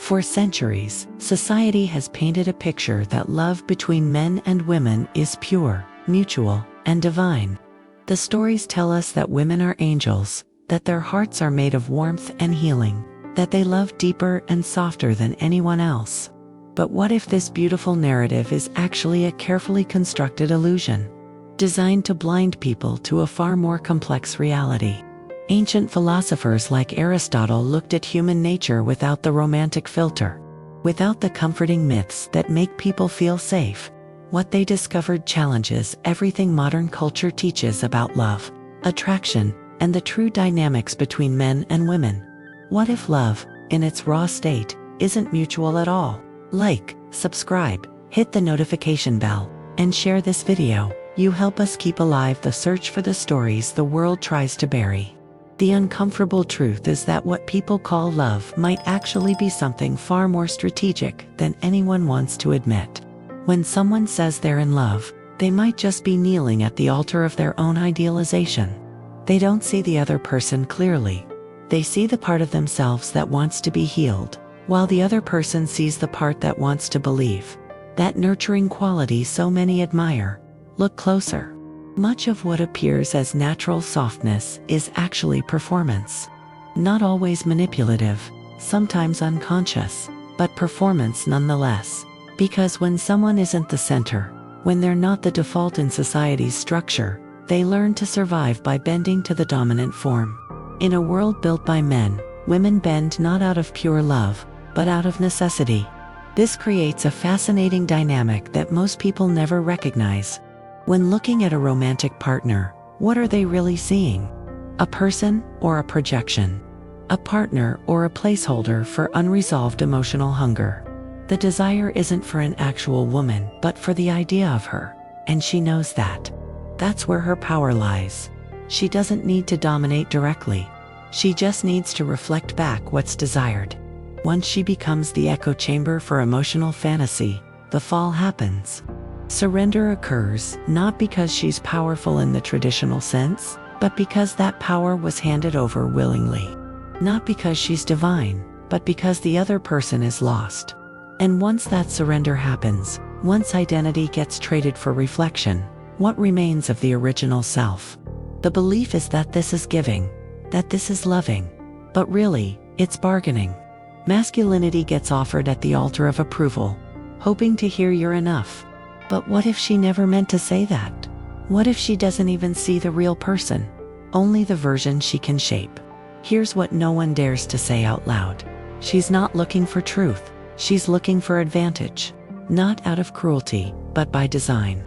For centuries, society has painted a picture that love between men and women is pure, mutual, and divine. The stories tell us that women are angels, that their hearts are made of warmth and healing, that they love deeper and softer than anyone else. But what if this beautiful narrative is actually a carefully constructed illusion, designed to blind people to a far more complex reality? Ancient philosophers like Aristotle looked at human nature without the romantic filter, without the comforting myths that make people feel safe. What they discovered challenges everything modern culture teaches about love, attraction, and the true dynamics between men and women. What if love, in its raw state, isn't mutual at all? Like, subscribe, hit the notification bell, and share this video. You help us keep alive the search for the stories the world tries to bury. The uncomfortable truth is that what people call love might actually be something far more strategic than anyone wants to admit. When someone says they're in love, they might just be kneeling at the altar of their own idealization. They don't see the other person clearly. They see the part of themselves that wants to be healed, while the other person sees the part that wants to believe. That nurturing quality so many admire. Look closer. Much of what appears as natural softness is actually performance. Not always manipulative, sometimes unconscious, but performance nonetheless. Because when someone isn't the center, when they're not the default in society's structure, they learn to survive by bending to the dominant form. In a world built by men, women bend not out of pure love, but out of necessity. This creates a fascinating dynamic that most people never recognize. When looking at a romantic partner, what are they really seeing? A person or a projection? A partner or a placeholder for unresolved emotional hunger? The desire isn't for an actual woman, but for the idea of her, and she knows that. That's where her power lies. She doesn't need to dominate directly. She just needs to reflect back what's desired. Once she becomes the echo chamber for emotional fantasy, the fall happens. Surrender occurs not because she's powerful in the traditional sense, but because that power was handed over willingly. Not because she's divine, but because the other person is lost. And once that surrender happens, once identity gets traded for reflection, what remains of the original self? The belief is that this is giving, that this is loving, but really, it's bargaining. Masculinity gets offered at the altar of approval, hoping to hear you're enough. But what if she never meant to say that? What if she doesn't even see the real person, only the version she can shape? Here's what no one dares to say out loud. She's not looking for truth, she's looking for advantage. Not out of cruelty, but by design.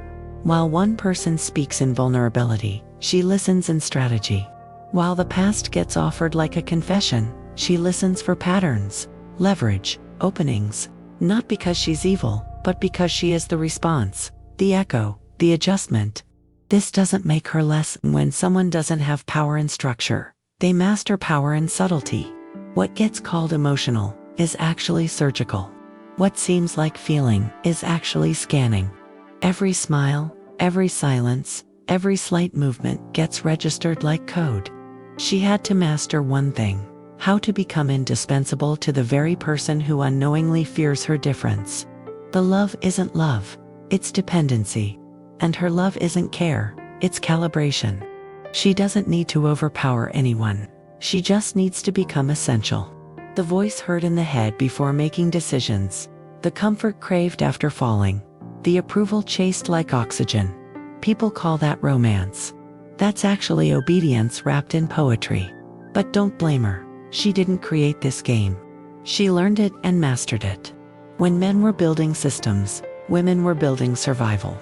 While one person speaks in vulnerability, she listens in strategy. While the past gets offered like a confession, she listens for patterns, leverage, openings. Not because she's evil, but because she is the response, the echo, the adjustment. This doesn't make her less. When someone doesn't have power and structure, they master power and subtlety. What gets called emotional is actually surgical. What seems like feeling is actually scanning. Every smile, every silence, every slight movement gets registered like code. She had to master one thing: how to become indispensable to the very person who unknowingly fears her difference. The love isn't love, it's dependency. And her love isn't care, it's calibration. She doesn't need to overpower anyone. She just needs to become essential. The voice heard in the head before making decisions, the comfort craved after falling, the approval chased like oxygen. People call that romance. That's actually obedience wrapped in poetry. But don't blame her. She didn't create this game. She learned it and mastered it. When men were building systems, women were building survival.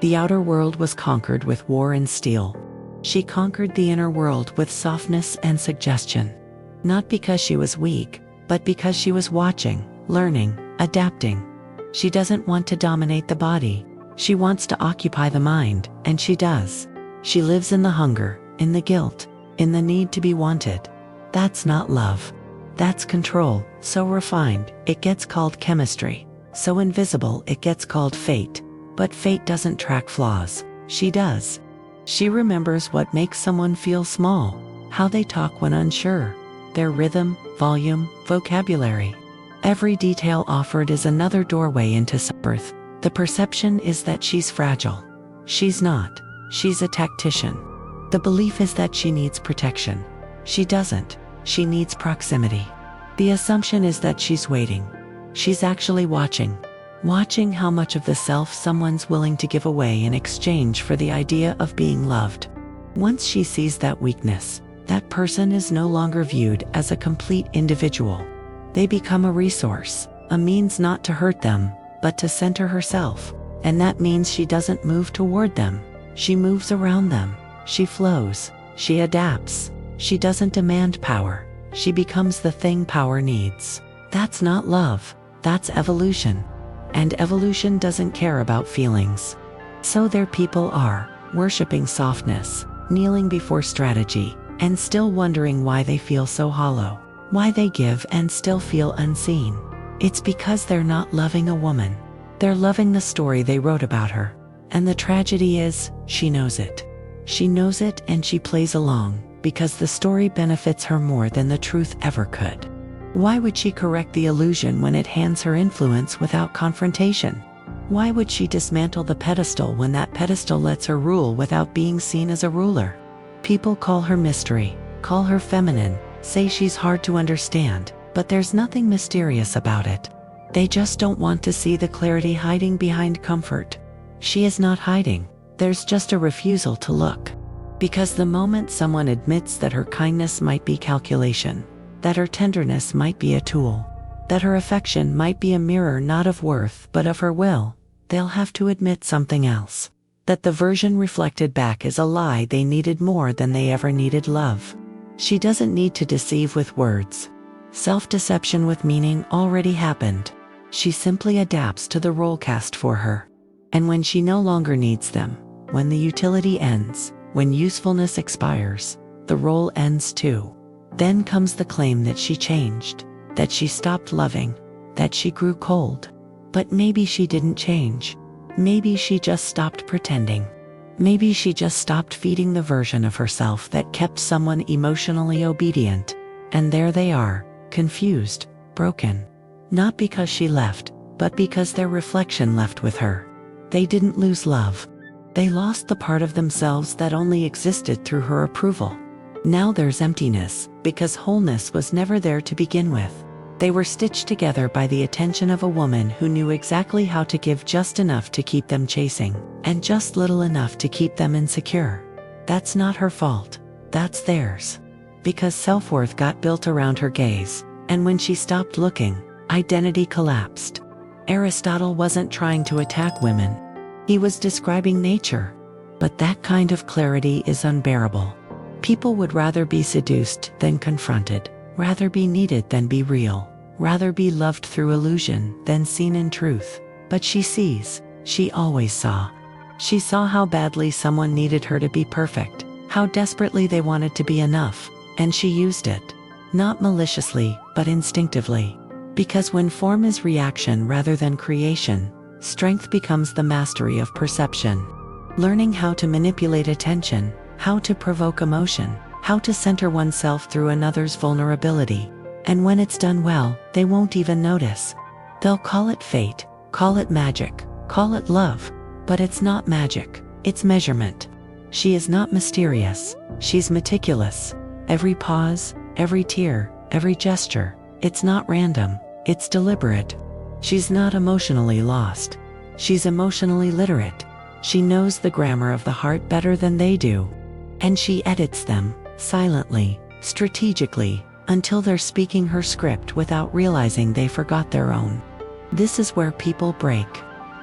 The outer world was conquered with war and steel. She conquered the inner world with softness and suggestion. Not because she was weak, but because she was watching, learning, adapting. She doesn't want to dominate the body. She wants to occupy the mind, and she does. She lives in the hunger, in the guilt, in the need to be wanted. That's not love. That's control, so refined, it gets called chemistry. So invisible, it gets called fate. But fate doesn't track flaws. She does. She remembers what makes someone feel small, how they talk when unsure, their rhythm, volume, vocabulary. Every detail offered is another doorway into birth. The perception is that she's fragile. She's not. She's a tactician. The belief is that she needs protection. She doesn't. She needs proximity. The assumption is that she's waiting. She's actually watching. Watching how much of the self someone's willing to give away in exchange for the idea of being loved. Once she sees that weakness, that person is no longer viewed as a complete individual. They become a resource, a means not to hurt them, but to center herself. And that means she doesn't move toward them. She moves around them. She flows. She adapts. She doesn't demand power. She becomes the thing power needs. That's not love. That's evolution. And evolution doesn't care about feelings. So there people are, worshiping softness, kneeling before strategy, and still wondering why they feel so hollow. Why they give and still feel unseen. It's because they're not loving a woman. They're loving the story they wrote about her. And the tragedy is, she knows it. She knows it and she plays along, because the story benefits her more than the truth ever could. Why would she correct the illusion when it hands her influence without confrontation? Why would she dismantle the pedestal when that pedestal lets her rule without being seen as a ruler? People call her mystery, call her feminine, say she's hard to understand, but there's nothing mysterious about it. They just don't want to see the clarity hiding behind comfort. She is not hiding, there's just a refusal to look. Because the moment someone admits that her kindness might be calculation, that her tenderness might be a tool, that her affection might be a mirror not of worth but of her will, they'll have to admit something else. That the version reflected back is a lie they needed more than they ever needed love. She doesn't need to deceive with words. Self-deception with meaning already happened. She simply adapts to the role cast for her. And when she no longer needs them, when the utility ends, when usefulness expires, the role ends too. Then comes the claim that she changed, that she stopped loving, that she grew cold. But maybe she didn't change. Maybe she just stopped pretending. Maybe she just stopped feeding the version of herself that kept someone emotionally obedient. And there they are, confused, broken. Not because she left, but because their reflection left with her. They didn't lose love. They lost the part of themselves that only existed through her approval. Now there's emptiness, because wholeness was never there to begin with. They were stitched together by the attention of a woman who knew exactly how to give just enough to keep them chasing, and just little enough to keep them insecure. That's not her fault. That's theirs. Because self-worth got built around her gaze, and when she stopped looking, identity collapsed. Aristotle wasn't trying to attack women. He was describing nature. But that kind of clarity is unbearable. People would rather be seduced than confronted, rather be needed than be real, rather be loved through illusion than seen in truth. But she sees, she always saw. She saw how badly someone needed her to be perfect, how desperately they wanted to be enough, and she used it. Not maliciously, but instinctively. Because when form is reaction rather than creation, strength becomes the mastery of perception. Learning how to manipulate attention, how to provoke emotion, how to center oneself through another's vulnerability. And when it's done well, they won't even notice. They'll call it fate, call it magic, call it love. But it's not magic, it's measurement. She is not mysterious, she's meticulous. Every pause, every tear, every gesture, it's not random, it's deliberate. She's not emotionally lost. She's emotionally literate. She knows the grammar of the heart better than they do. And she edits them, silently, strategically, until they're speaking her script without realizing they forgot their own. This is where people break.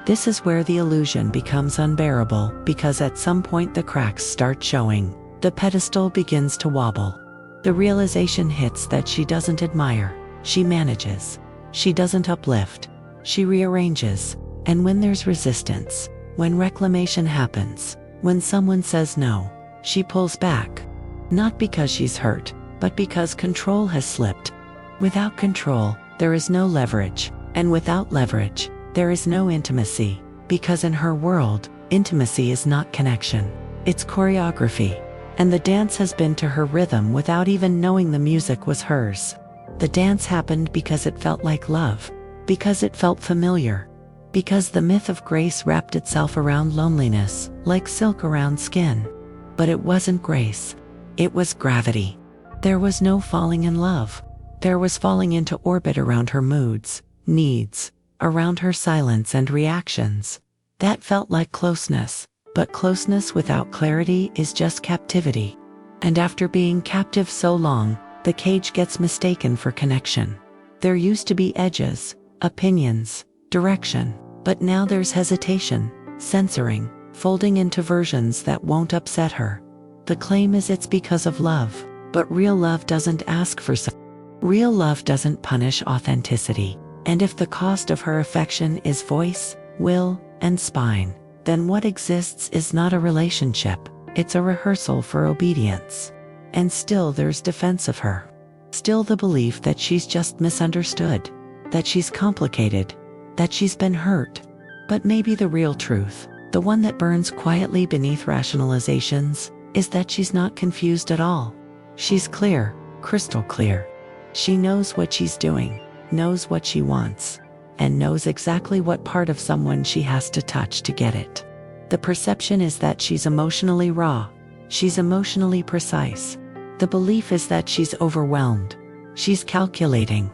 This is where the illusion becomes unbearable, because at some point the cracks start showing. The pedestal begins to wobble. The realization hits that she doesn't admire, she manages. She doesn't uplift, she rearranges. And when there's resistance, when reclamation happens, when someone says no, she pulls back. Not because she's hurt, but because control has slipped. Without control, there is no leverage, and without leverage, there is no intimacy, because in her world, intimacy is not connection, it's choreography. And the dance has been to her rhythm without even knowing the music was hers. The dance happened because it felt like love, because it felt familiar, because the myth of grace wrapped itself around loneliness, like silk around skin. But it wasn't grace. It was gravity. There was no falling in love. There was falling into orbit around her moods, needs, around her silence and reactions. That felt like closeness, but closeness without clarity is just captivity. And after being captive so long, the cage gets mistaken for connection. There used to be edges, opinions, direction, but now there's hesitation, censoring, folding into versions that won't upset her. The claim is it's because of love, but real love doesn't ask for something. Real love doesn't punish authenticity, and if the cost of her affection is voice, will, and spine, then what exists is not a relationship, it's a rehearsal for obedience. And still there's defense of her. Still the belief that she's just misunderstood, that she's complicated, that she's been hurt. But maybe the real truth, the one that burns quietly beneath rationalizations, is that she's not confused at all. She's clear, crystal clear. She knows what she's doing, knows what she wants, and knows exactly what part of someone she has to touch to get it. The perception is that she's emotionally raw. She's emotionally precise. The belief is that she's overwhelmed. She's calculating.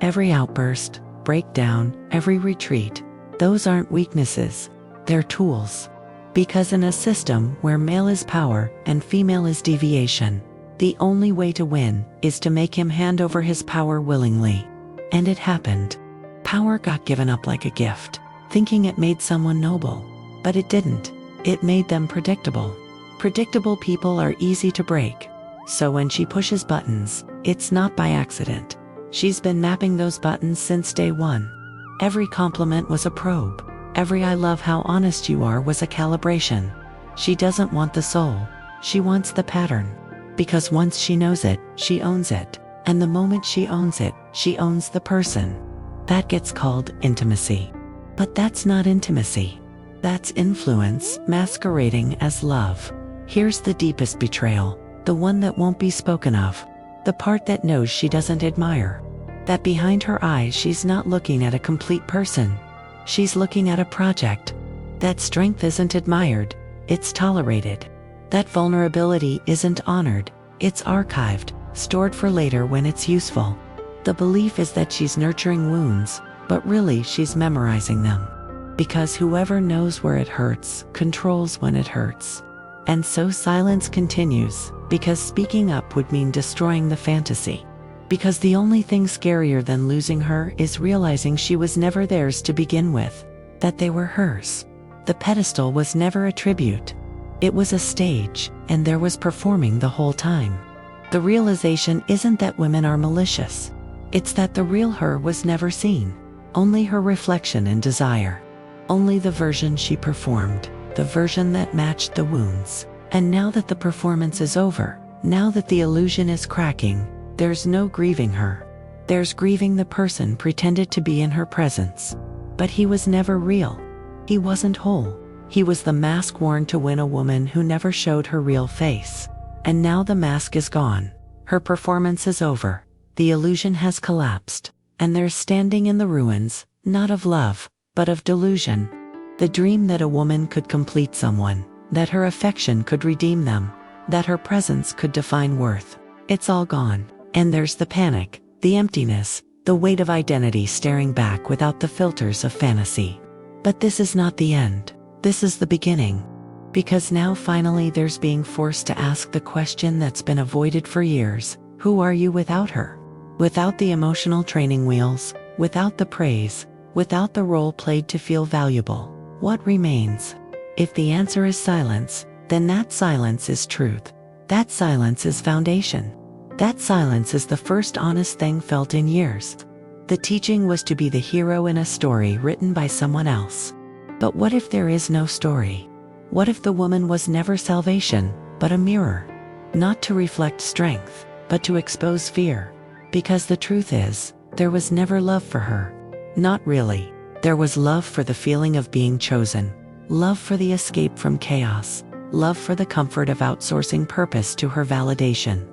Every outburst, breakdown, every retreat, those aren't weaknesses, they're tools. Because in a system where male is power and female is deviation, the only way to win is to make him hand over his power willingly. And it happened. Power got given up like a gift, thinking it made someone noble. But it didn't. It made them predictable. Predictable people are easy to break. So when she pushes buttons, it's not by accident. She's been mapping those buttons since day one. Every compliment was a probe. Every "I love how honest you are" was a calibration. She doesn't want the soul. She wants the pattern. Because once she knows it, she owns it. And the moment she owns it, she owns the person. That gets called intimacy. But that's not intimacy. That's influence masquerading as love. Here's the deepest betrayal, the one that won't be spoken of. The part that knows she doesn't admire. That behind her eyes she's not looking at a complete person. She's looking at a project. That strength isn't admired, it's tolerated. That vulnerability isn't honored, it's archived, stored for later when it's useful. The belief is that she's nurturing wounds, but really she's memorizing them. Because whoever knows where it hurts, controls when it hurts. And so silence continues, because speaking up would mean destroying the fantasy. Because the only thing scarier than losing her is realizing she was never theirs to begin with, that they were hers. The pedestal was never a tribute. It was a stage, and there was performing the whole time. The realization isn't that women are malicious. It's that the real her was never seen. Only her reflection and desire. Only the version she performed, the version that matched the wounds. And now that the performance is over, now that the illusion is cracking, there's no grieving her. There's grieving the person pretended to be in her presence. But he was never real. He wasn't whole. He was the mask worn to win a woman who never showed her real face. And now the mask is gone. Her performance is over. The illusion has collapsed. And they're standing in the ruins, not of love, but of delusion. The dream that a woman could complete someone, that her affection could redeem them, that her presence could define worth. It's all gone. And there's the panic, the emptiness, the weight of identity staring back without the filters of fantasy. But this is not the end. This is the beginning. Because now finally there's being forced to ask the question that's been avoided for years. Who are you without her? Without the emotional training wheels, without the praise, without the role played to feel valuable, what remains? If the answer is silence, then that silence is truth. That silence is foundation. That silence is the first honest thing felt in years. The teaching was to be the hero in a story written by someone else. But what if there is no story? What if the woman was never salvation, but a mirror? Not to reflect strength, but to expose fear. Because the truth is, there was never love for her. Not really. There was love for the feeling of being chosen. Love for the escape from chaos. Love for the comfort of outsourcing purpose to her validation.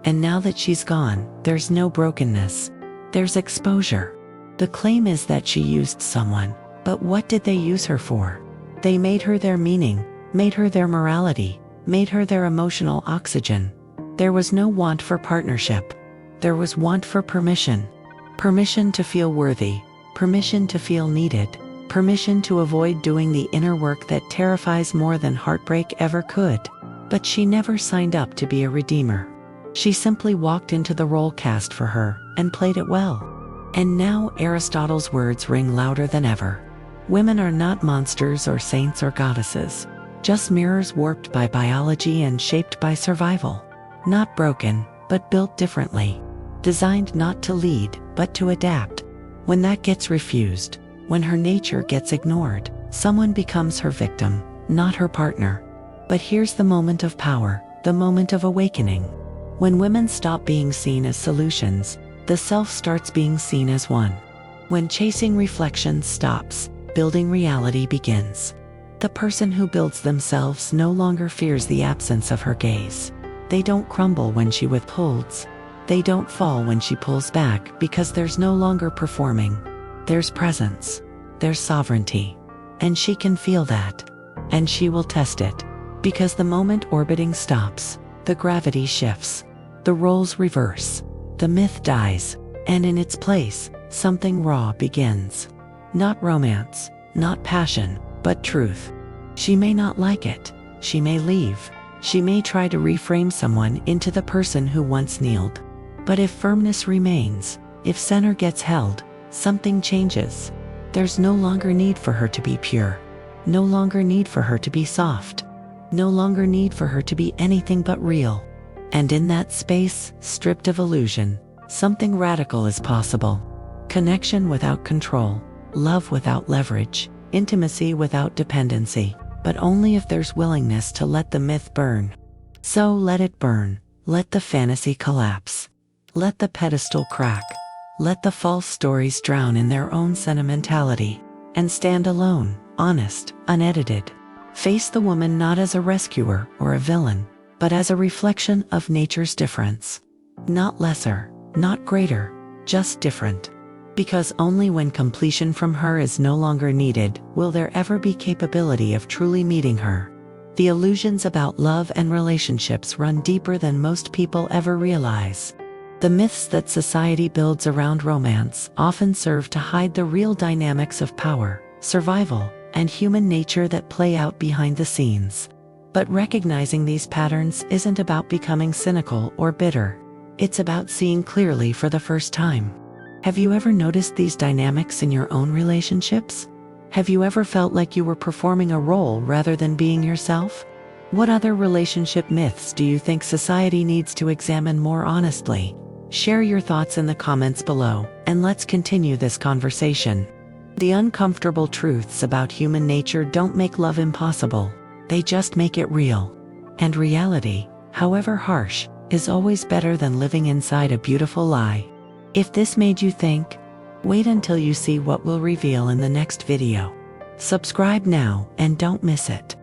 And now that she's gone, there's no brokenness, There's exposure. The claim is that she used someone, but what did they use her for? They made her their meaning, made her their morality, made her their emotional oxygen. There was no want for partnership. There was want for permission. Permission to feel worthy, permission to feel needed, permission to avoid doing the inner work that terrifies more than heartbreak ever could. But she never signed up to be a redeemer. She simply walked into the role cast for her and played it well. And now Aristotle's words ring louder than ever. Women are not monsters or saints or goddesses, just mirrors warped by biology and shaped by survival. Not broken, but built differently. Designed not to lead, but to adapt. When that gets refused, when her nature gets ignored, someone becomes her victim, not her partner. But here's the moment of power, the moment of awakening. When women stop being seen as solutions, the self starts being seen as one. When chasing reflection stops, building reality begins. The person who builds themselves no longer fears the absence of her gaze. They don't crumble when she withholds. They don't fall when she pulls back, because there's no longer performing. There's presence. There's sovereignty. And she can feel that. And she will test it. Because the moment orbiting stops, the gravity shifts. The roles reverse. The myth dies. And in its place, something raw begins. Not romance, not passion, but truth. She may not like it. She may leave. She may try to reframe someone into the person who once kneeled. But if firmness remains, if center gets held, something changes. There's no longer need for her to be pure. No longer need for her to be soft. No longer need for her to be anything but real. And in that space, stripped of illusion, something radical is possible. Connection without control, love without leverage, intimacy without dependency, but only if there's willingness to let the myth burn. So let it burn. Let the fantasy collapse. Let the pedestal crack. Let the false stories drown in their own sentimentality. And stand alone, honest, unedited. Face the woman not as a rescuer or a villain, but as a reflection of nature's difference. Not lesser, not greater, just different. Because only when completion from her is no longer needed will there ever be capability of truly meeting her. The illusions about love and relationships run deeper than most people ever realize. The myths that society builds around romance often serve to hide the real dynamics of power, survival, and human nature that play out behind the scenes. But recognizing these patterns isn't about becoming cynical or bitter. It's about seeing clearly for the first time. Have you ever noticed these dynamics in your own relationships? Have you ever felt like you were performing a role rather than being yourself? What other relationship myths do you think society needs to examine more honestly? Share your thoughts in the comments below, and let's continue this conversation. The uncomfortable truths about human nature don't make love impossible. They just make it real. And reality, however harsh, is always better than living inside a beautiful lie. If this made you think, wait until you see what we'll reveal in the next video. Subscribe now and don't miss it.